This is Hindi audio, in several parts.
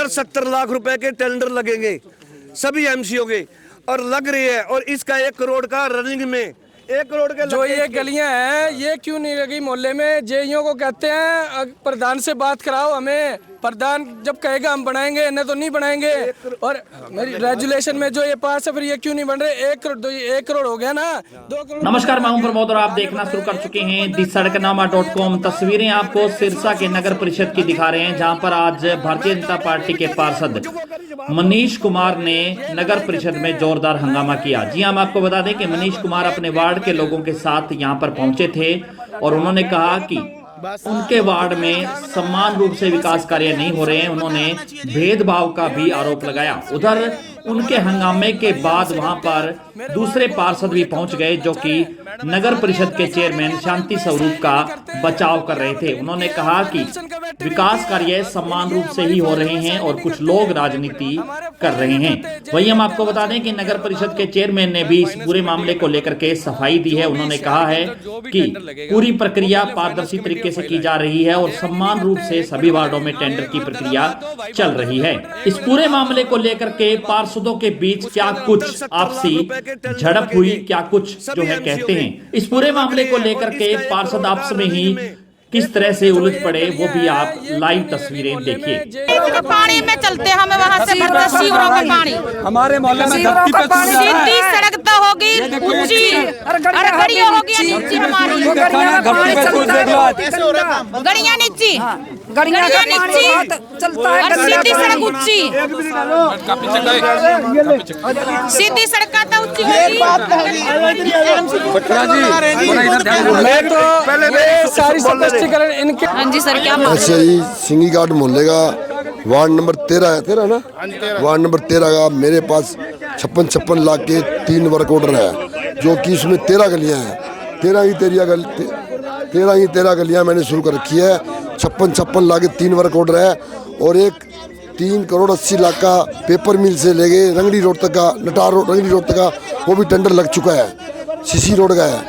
60-70 लाख रुपए के टेंडर लगेंगे सभी एमसीओ के, और लग रही है। और इसका 1 करोड़ का रनिंग में 1 करोड़ के जो ये गलियां हैं ये क्यों नहीं लगी मोहल्ले में? जेईओ को कहते हैं प्रधान से बात कराओ हमें, प्रधान जब कहेगा हम बनाएंगे, नहीं तो नहीं बनाएंगे। और मेरी रेजुलेशन में जो ये पास है फिर ये क्यों नहीं बन रहे? 1 करोड़ 1 करोड़ हो गया ना, 2 करोड़। नमस्कार, मैं हूं प्रमोद और आप देखना शुरू कर चुके हैं दी सड़कनामा.com। तस्वीरें आपको सिरसा के नगर परिषद की दिखा रहे हैं, जहां पर आज भारतीय जनता पार्टी के पार्षद मनीष कुमार ने नगर परिषद में जोरदार हंगामा किया। जी हम आपको बता दें कि मनीष कुमार अपने वार्ड के लोगों के साथ यहां पर पहुंचे थे और उन्होंने कहा कि उनके वार्ड में समान रूप से विकास कार्य नहीं हो रहे हैं। उन्होंने भेदभाव का भी आरोप लगाया। उधर उनके हंगामे के बाद वहां पर दूसरे पार्षद भी पहुंच गए, जो कि नगर परिषद के चेयरमैन शांति स्वरूप का बचाव कर रहे थे। उन्होंने कहा कि विकास कार्य समान रूप से ही हो रहे हैं और कुछ लोग राजनीति कर रहे हैं। वहीं हम आपको बता दें कि नगर परिषद के चेयरमैन ने भी इस पूरे मामले को लेकर के सफाई दी है। उन्होंने कहा है कि पूरी प्रक्रिया पारदर्शी तरीके से की जा रही है और समान रूप से सभी वार्डों में टेंडर की प्रक्रिया चल रही है। इस पूरे मामले को लेकर के पार्षदों के बीच क्या कुछ आपसी झड़प हुई, क्या कुछ जो है कहते हैं, इस पूरे मामले को लेकर के पार्षद आपस में ही किस तरह से उलझ पड़े, वो भी आप लाइव तस्वीरें देखिए। पानी में चलते हमें वहाँ से सीवरों का पानी हमारे मोहल्ले में धरती पे सीधी सड़क तो होगी ऊंची, गड़ियाँ होगी नीची, हमारी गड़ियाँ नीची, गड़ियाँ नीची और सीधी सड़क ऊंची, सीधी सड़क का तो ऊंची मैं तो सारी स्पष्टीकरण इनके। हाँ जी सर, क्या ऐसे ही सिंगी घाट मोहल्ले का वार्ड नंबर 13 है, 13 ना, वार्ड नंबर 13 का मेरे पास 56 लाख के 3 वर्क ऑर्डर है, जो कि इसमें 13 गलियां हैं। 13 गलियां मैंने शुरू कर रखी है। 56 लाख के 3 वर्क ऑर्डर है और एक 3 करोड़ 80 लाख का पेपर मिल से लेके रंगड़ी रोड तक का, नटार रोड रंगड़ी रोड तक का वो भी टेंडर लग चुका है। सीसी रोड का है,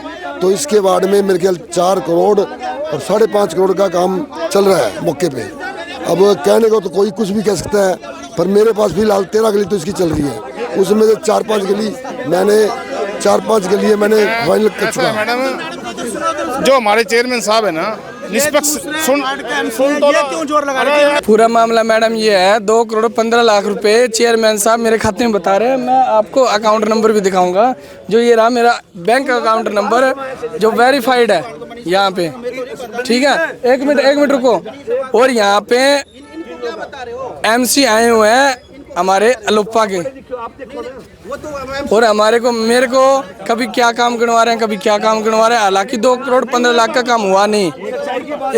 तो इसके वार्ड में मेरे ख्याल 4 करोड़ और 5.5 करोड़ का काम चल रहा है मौके पे। अब कहने को तो कोई कुछ भी कह सकता है, पर मेरे पास फिलहाल 13 गली तो इसकी चल रही है। उसमें से 4-5 गली मैंने फाइनल कर चुका। मैडम जो हमारे चेयरमैन साहब है ना, निष्पक्ष सुन तो क्यों जोर लगा रहे हैं? पूरा मामला मैडम ये है, 2 करोड़ 15 लाख रुपए चेयरमैन साहब मेरे खाते में बता रहे हैं। मैं आपको अकाउंट नंबर भी दिखाऊंगा, जो ये रहा मेरा बैंक अकाउंट नंबर जो वेरीफाइड है यहाँ पे, ठीक है। एक मिनट रुको। और यहाँ पे एमसी आए हुए हैं हमारे अलोपा के, और मेरे को कभी क्या काम गिनवा रहे हैं, कभी क्या काम गिनवा रहे हैं। हालांकि 2 करोड़ 15 लाख का काम हुआ नहीं,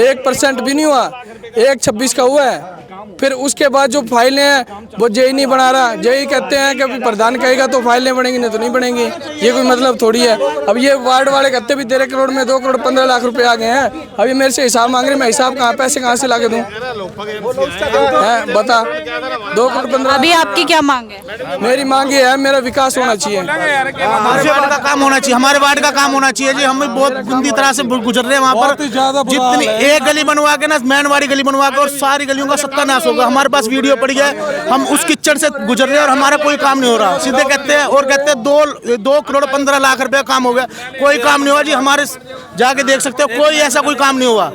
1% भी नहीं हुआ, 1.26 का हुआ है। फिर उसके बाद जो फाइलें हैं वो जेई नहीं बना रहा। जेई कहते हैं कि अभी प्रधान कहेगा तो फाइलें बनेंगी, नहीं तो नहीं बनेंगी। ये कोई मतलब थोड़ी है। अब ये वार्ड वाले कहते भी 13 करोड़ में 2 करोड़ 15 लाख रुपए आ गए हैं। अभी मेरे से हिसाब मांग रहे, मैं हिसाब पैसे कहाँ से ला के दूँ? बता, 2 करोड़ 15। अभी आपकी क्या मांग है? मेरी मांग ये है, मेरा विकास होना चाहिए, हमारे वार्ड का काम होना चाहिए, हमारे वार्ड का काम होना चाहिए जी। हम बहुत गंदी तरह से गुजर रहे हैं वहाँ पर। जितनी एक गली बनवा के ना, मैनवाड़ी गली बनवा के और सारी गलियों का सत्यानाश होगा। हमारे पास वीडियो पड़ी है, हम उस कीचड़ से गुजर रहे हैं और हमारा कोई काम नहीं हो रहा। सीधे कहते हैं 2 करोड़ 15 लाख रुपए काम हो गया, कोई काम नहीं हुआ जी। हमारे जाके देख सकते हो, कोई ऐसा कोई काम नहीं हुआ।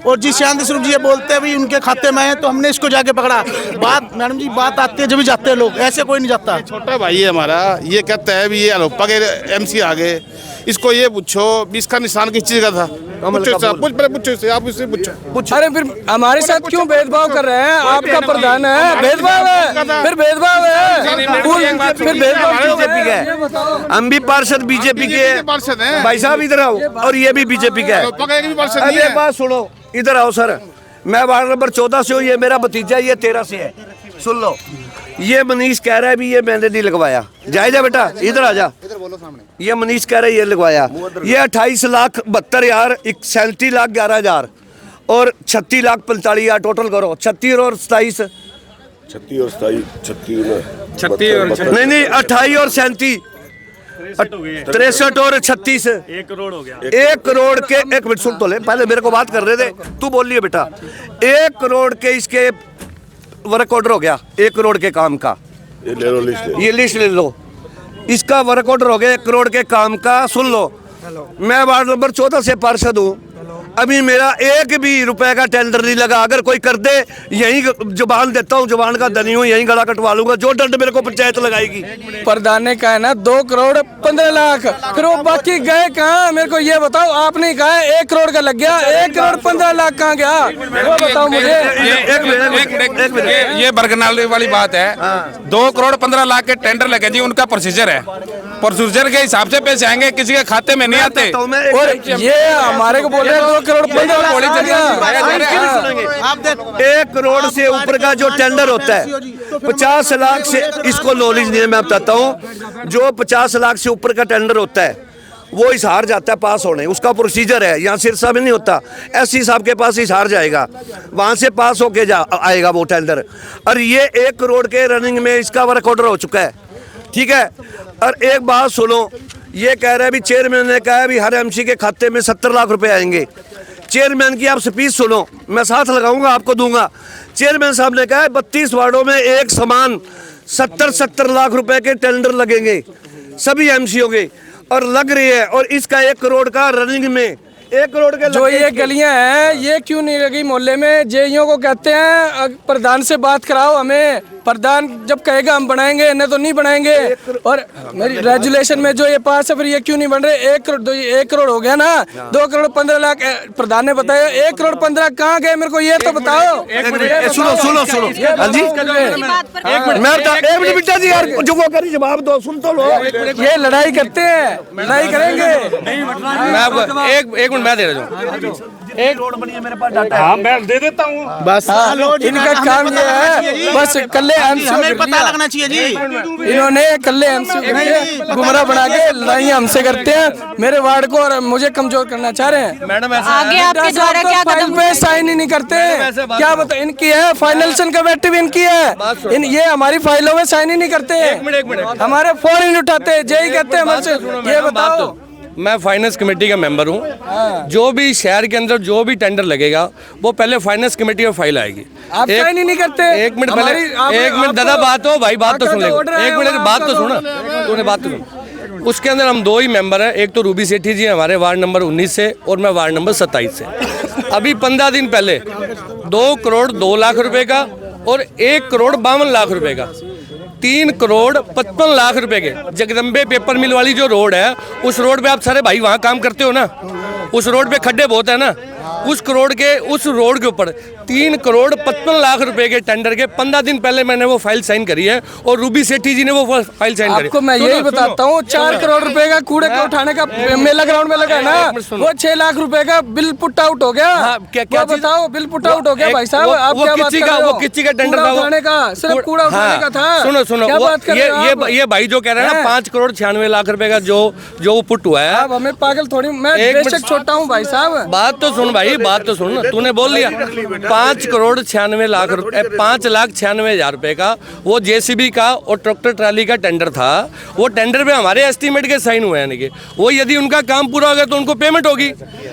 और जी शांति स्वरूप जी ये बोलते हैं भी उनके खाते में है, तो हमने इसको जाके पकड़ा। बात मैडम जी, बात आती है जब भी जाते हैं लोग, ऐसे कोई नहीं जाता। छोटा भाई है हमारा, ये कहता है भी ये अलोपा के एमसी आ गए, इसको ये पूछो भी इसका निशान किस चीज का था। पूछो इसे, आप इससे पूछो। अरे फिर हमारे साथ क्यों भेदभाव कर रहे हैं? आपका प्रधान है, भेदभाव है, फिर भेदभाव है, फिर भेदभाव बीजेपी का है। हम भी पार्षद बीजेपी के पार्षद हैं भाई साहब, इधर आओ। और ये भी बीजेपी का है। अरे बात सुनो, इधर आओ सर। मैं वार्ड नंबर 14 से हूँ, ये मेरा भतीजा ये 13 से है। सुन लो, ये मनीष कह रहा है भी ये मैंने नहीं लगवाया। जा बेटा, इधर आ जा। ये मनीष कह रहा है ये लगवाया। ये 28,72,000, 37,11,000 और 36,45,000 टोटल करो। 36 और 27 नहीं 28 और 37 63 और 36 1 करोड़ हो गया। 1 करोड़ के, 1 मिनट सुन तो ले, पहले मेरे को बात कर रहे थे, तू बोल लिया बेटा। 1 करोड़ के इसके वर्क ऑर्डर हो गया 1 करोड़ के काम का, ये ले लो लिस्ट। ये लिस्ट ले लो। इसका वर्क ऑर्डर हो गया 1 करोड़ के काम का। सुन लो, मैं वार्ड नंबर 14 से पार्षद हूँ, अभी मेरा 1 भी रुपए का टेंडर नहीं लगा। अगर कोई कर दे, यही जुबान देता हूँ, जुबान का धनी हूँ, यही गला कटवा लूंगा जो दंड मेरे को पंचायत लगाएगी। प्रधान ने कहा है ना 2 करोड़ 15 लाख, फिर वो बाकी गए कहाँ? मेरे को ये बताओ। आपने कहा है 1 करोड़ का लग गया, 1 करोड़ 15 लाख कहाँ गया वो बताओ मुझे। एक मिनट, ये बरगनाल वाली बात है। 2 करोड़ 15 लाख के टेंडर लगे जी, उनका प्रोसीजर है, प्रोसीजर के हिसाब से पैसे आएंगे, किसी के खाते में नहीं आते। और ये हमारे को बोल रहे हैं 2 करोड़ 15 लाख। 1 करोड़ से ऊपर का जो टेंडर होता है 50 लाख से, इसको नॉलेज नहीं है, मैं बताता हूँ। जो 50 लाख से ऊपर का टेंडर होता है वो हिसार जाता है पास होने, उसका प्रोसीजर है। यहाँ सिरसा में नहीं होता, एससी साहब के पास हिसार जाएगा, वहाँ से पास होके आएगा वो टेंडर। और ये 1 करोड़ के रनिंग में इसका वर्क ऑर्डर हो चुका है, ठीक है। और एक बात सुनो, ये कह रहा है भी चेयरमैन ने कहा है भी हर एमसी के खाते में 70 लाख रुपए आएंगे। चेयरमैन की आप स्पीच सुनो, मैं साथ लगाऊंगा, आपको दूंगा। चेयरमैन साहब ने कहा है 32 वार्डों में एक समान 70 लाख रुपए के टेंडर लगेंगे सभी एमसीओ के, और लग रही है। और इसका 1 करोड़ का रनिंग में 1 करोड़ के जो ये गलियां हैं ये क्यों नहीं लगी मोहल्ले में? जेईओ को कहते हैं प्रधान से बात कराओ हमें, प्रधान जब कहेगा हम बनाएंगे, नहीं तो नहीं बनाएंगे। और मेरी रेजुलेशन में जो ये पास है, फिर ये क्यों नहीं बन रहे? 1 करोड़ हो गया ना, 2 करोड़ 15 लाख प्रधान ने बताया। 1 करोड़ 15 कहाँ गए मेरे को ये तो बताओ। सुनो हाँ जी, मैं बेटा जी यार जो वो करी जवाब दो, सुन तो लो। ये लड़ाई करते हैं, लड़ाई करेंगे। मैं आपको एक मिनट मैं दे रहा हूँ, 1 करोड़ बनी है मेरे पास डाटा। हाँ मैं दे देता हूँ। बस इनका काम ये है, बस कल्ले हमें पता लगना चाहिए जी। इन्होंने कल्ले हमसे गुमराह बना के लड़ाइयाँ हमसे करते हैं, मेरे वार्ड को और मुझे कमजोर करना चाह रहे हैं। मैडम आगे आपके द्वारा क्या कदम पे साइन ही नहीं करते, क्या बता इनकी है फाइनेंशियल कमेटी भी इनकी है, ये हमारी फाइलों में साइन ही नहीं करते, हमारे फोन ही नहीं उठाते, जेई कहते हैं हमसे। ये बताओ, मैं फाइनेंस कमेटी का मेंबर हूँ। जो भी शहर के अंदर जो भी टेंडर लगेगा वो पहले फाइनेंस कमेटी में फाइल आएगी। आप साइन ही नहीं करते। 1 मिनट पहले, 1 मिनट दादा बात हो भाई, बात तो सुन ले, 1 मिनट बात तो सुन, तूने बात तो सुन। उसके अंदर हम 2 ही मेंबर हैं, एक तो रूबी सेठी जी हमारे वार्ड नंबर 19 से और मैं वार्ड नंबर 27 से। अभी 15 दिन पहले 2 करोड़ 2 लाख रुपए का और 1 करोड़ 52 लाख रुपए का 3 करोड़ 55 लाख रुपए के जगदम्बे पेपर मिल वाली जो रोड है, उस रोड पे आप सारे भाई वहाँ काम करते हो ना, उस रोड पे खड्डे बहुत है ना, उस रोड के ऊपर 3 करोड़ 55 लाख रुपए के टेंडर के 15 दिन पहले मैंने वो फाइल साइन करी है और रूबी सेठी जी ने वो फाइल साइन करी। आपको मैं यही बताता हूँ, 4 करोड़ रुपए का कूड़े को उठाने का मेला ग्राउंड में लगा ना, वो 6 लाख रुपए का बिल पुट आउट हो गया। क्या बताओ, बिल पुट आउट हो गया भाई साहब, आप क्या बात कर रहे हो? वो किसी का टेंडर था, उठाने का, सिर्फ कूड़ा उठाने का था। सुनो ये भाई जो कह रहे हैं ना 5 करोड़ 96 लाख रुपए का जो वो पुट हुआ है। आप हमें पागल थोड़ी, मैं बेशक छोटा हूँ भाई साहब। बात तो सुन भाई, बात तो सुन, तूने बोल लिया 5 करोड़ 96 लाख रुपए, 5,96,000 रुपए का वो जेसीबी का और ट्रैक्टर ट्राली का टेंडर था। वो टेंडर पे हमारे एस्टीमेट के साइन हुए हैं, वो यदि उनका काम पूरा हो गया तो उनको पेमेंट होगी।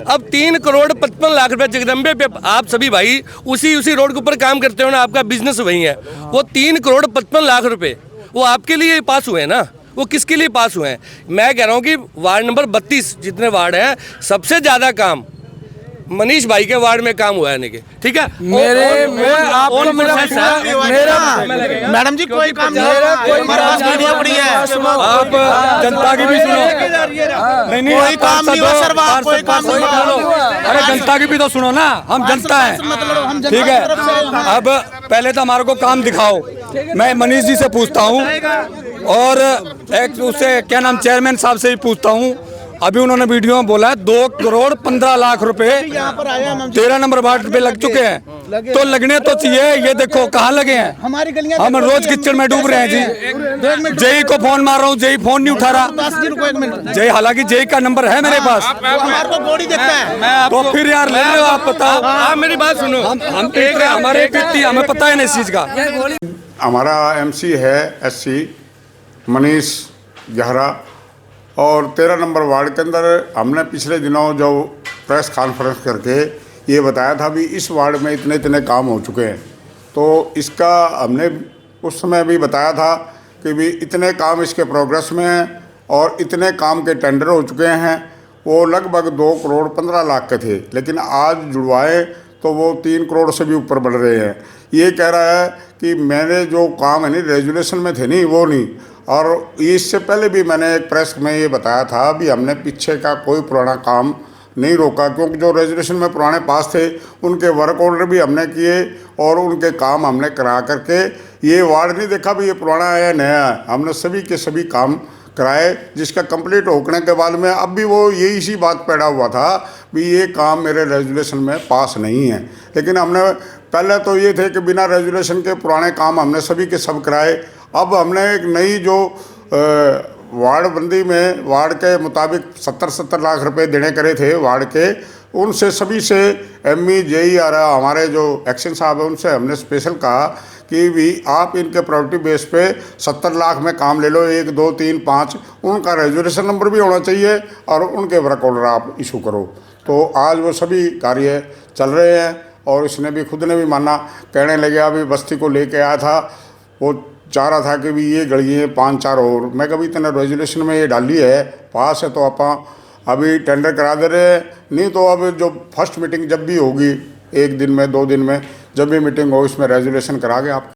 अब 3 करोड़ 55 लाख रुपए जगदम्बे पे, आप सभी भाई उसी रोड के ऊपर काम करते हो ना, आपका बिजनेस वही है। वो 3 करोड़ 55 लाख रुपए वो आपके लिए पास हुए हैं ना, वो किसके लिए पास हुए हैं? मैं कह रहा हूँ कि वार्ड नंबर 32 जितने वार्ड हैं, सबसे ज्यादा काम मनीष भाई के वार्ड में काम हुआ है, ठीक है। मैडम जी कोई काम नहीं, पड़ी है, आप जनता की भी सुनो, नहीं कोई काम नहीं हुआ सर, कोई काम नहीं हुआ। अरे जनता की भी तो सुनो ना, हम जनता हैं, ठीक है। अब पहले तो हमारे को काम दिखाओ, मैं मनीष जी से पूछता हूँ और एक उससे क्या नाम चेयरमैन साहब से भी पूछता हूँ। अभी उन्होंने वीडियो में बोला है 2 करोड़ 15 लाख रुपए 13 नंबर वार्ड पे लग चुके हैं, तो लगने तो चाहिए। ये देखो कहाँ लगे हैं, हमारी गलियां, हम रोज कीचड़ में डूब रहे हैं जी। जेई को फोन मार रहा हूँ, जेई फोन नहीं उठा रहा। जेई, हालांकि जेई का नंबर है मेरे पास, हमारे को गोली देखता है, तो फिर यार ले लो, आप बताओ। आप मेरी बात सुनो, हमारे हमें पता है ना इस चीज का। हमारा एमसी है एससी मनीष जहरा, और 13 नंबर वार्ड के अंदर हमने पिछले दिनों जो प्रेस कॉन्फ्रेंस करके ये बताया था भी इस वार्ड में इतने काम हो चुके हैं। तो इसका हमने उस समय भी बताया था कि भी इतने काम इसके प्रोग्रेस में हैं और इतने काम के टेंडर हो चुके हैं। वो लगभग 2 करोड़ 15 लाख के थे, लेकिन आज जुड़वाए तो वो 3 करोड़ से भी ऊपर बढ़ रहे हैं। ये कह रहा है कि मैंने जो काम है नहीं रेजुलेशन में थे नहीं वो नहीं। और इससे पहले भी मैंने एक प्रेस में ये बताया था भी हमने पीछे का कोई पुराना काम नहीं रोका, क्योंकि जो रेजुलेशन में पुराने पास थे उनके वर्क ऑर्डर भी हमने किए और उनके काम हमने करा करके ये वार्ड नहीं देखा भी ये पुराना है या नया है। हमने सभी के सभी काम कराए, जिसका कंप्लीट होने के बाद में अब भी वो यही इसी बात पैदा हुआ था भी ये काम मेरे रेजुलेशन में पास नहीं है। लेकिन हमने पहले तो ये थे कि बिना रेजुलेशन के पुराने काम हमने सभी के सब कराए। अब हमने एक नई जो वार्ड बंदी में वार्ड के मुताबिक 70 लाख रुपए देने करे थे वार्ड के, उनसे सभी से एमई जेई आ रहा हमारे जो एक्शन साहब है उनसे हमने स्पेशल कहा कि भी आप इनके प्रॉपर्टी बेस पे 70 लाख में काम ले लो, 1 2 3 5 उनका रेजुलेशन नंबर भी होना चाहिए और उनके वर्क ऑर्डर आप इशू करो। तो आज वो सभी कार्य चल रहे हैं और इसने भी खुद ने भी माना, कहने लगे अभी बस्ती को लेके आया था, वो चाह रहा था कि भी ये गलियाँ 5-4 और मैं कभी इतना रेजुलेशन में ये डाली है पास है तो आप अभी टेंडर करा दे रहे हैं। नहीं तो अब जो फर्स्ट मीटिंग जब भी होगी 1 दिन में 2 दिन में जब भी मीटिंग हो इसमें रेजुलेशन करा के आप